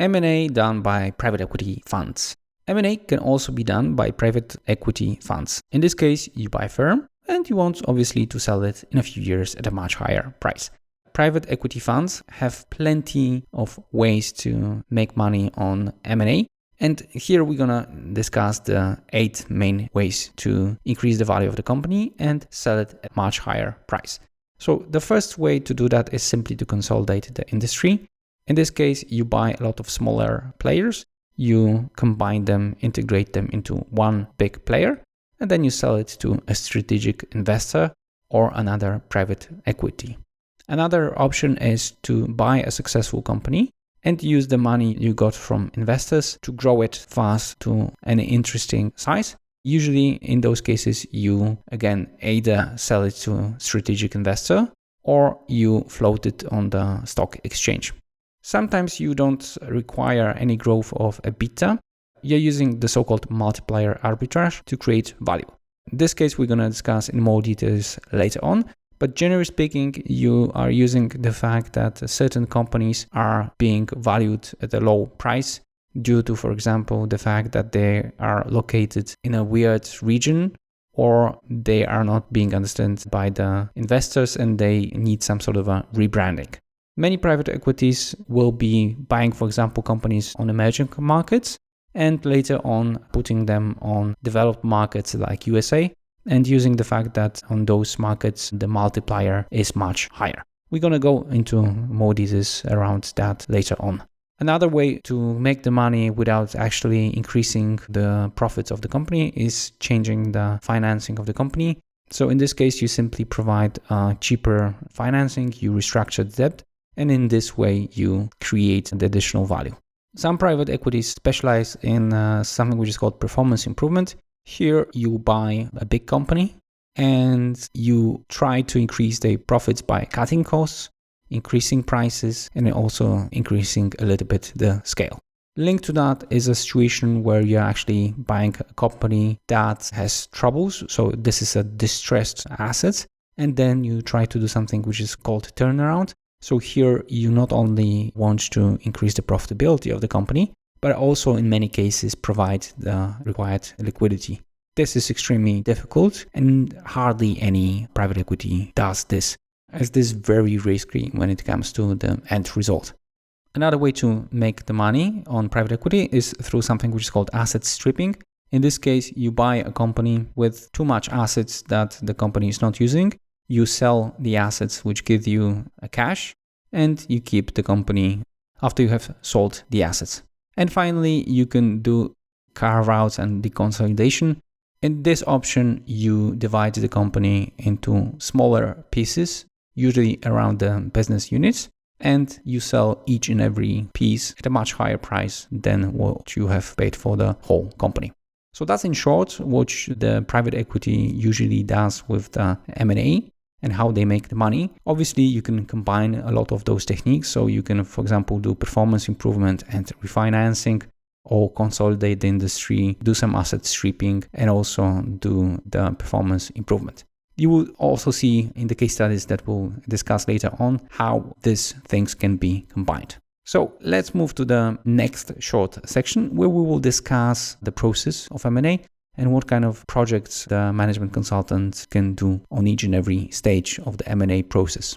M&A done by private equity funds. M&A can also be done by private equity funds. In this case, you buy a firm and you want obviously to sell it in a few years at a much higher price. Private equity funds have plenty of ways to make money on M&A. And here we're gonna discuss the 8 main ways to increase the value of the company and sell it at a much higher price. So the first way to do that is simply to consolidate the industry. In this case, you buy a lot of smaller players, you combine them, integrate them into one big player, and then you sell it to a strategic investor or another private equity. Another option is to buy a successful company and use the money you got from investors to grow it fast to an interesting size. Usually in those cases, you again either sell it to a strategic investor or you float it on the stock exchange. Sometimes you don't require any growth of EBITDA. You're using the so-called multiplier arbitrage to create value. In this case, we're going to discuss in more details later on. But generally speaking, you are using the fact that certain companies are being valued at a low price due to, for example, the fact that they are located in a weird region or they are not being understood by the investors and they need some sort of a rebranding. Many private equities will be buying, for example, companies on emerging markets and later on putting them on developed markets like USA and using the fact that on those markets, the multiplier is much higher. We're going to go into more details around that later on. Another way to make the money without actually increasing the profits of the company is changing the financing of the company. So in this case, you simply provide cheaper financing, you restructure the debt, and in this way, you create the additional value. Some private equities specialize in something which is called performance improvement. Here, you buy a big company and you try to increase their profits by cutting costs, increasing prices, and also increasing a little bit the scale. Linked to that is a situation where you're actually buying a company that has troubles. So this is a distressed asset. And then you try to do something which is called turnaround. So here you not only want to increase the profitability of the company, but also in many cases provide the required liquidity. This is extremely difficult and hardly any private equity does this, as this is very risky when it comes to the end result. Another way to make the money on private equity is through something which is called asset stripping. In this case, you buy a company with too much assets that the company is not using. You sell the assets which give you a cash and you keep the company after you have sold the assets. And finally, you can do carve-outs and deconsolidation. In this option, you divide the company into smaller pieces, usually around the business units, and you sell each and every piece at a much higher price than what you have paid for the whole company. So that's in short what the private equity usually does with the M&A and how they make the money. Obviously, you can combine a lot of those techniques. So you can, for example, do performance improvement and refinancing, or consolidate the industry, do some asset stripping, and also do the performance improvement. You will also see in the case studies that we'll discuss later on how these things can be combined. So let's move to the next short section where we will discuss the process of M&A and what kind of projects the management consultant can do on each and every stage of the M&A process.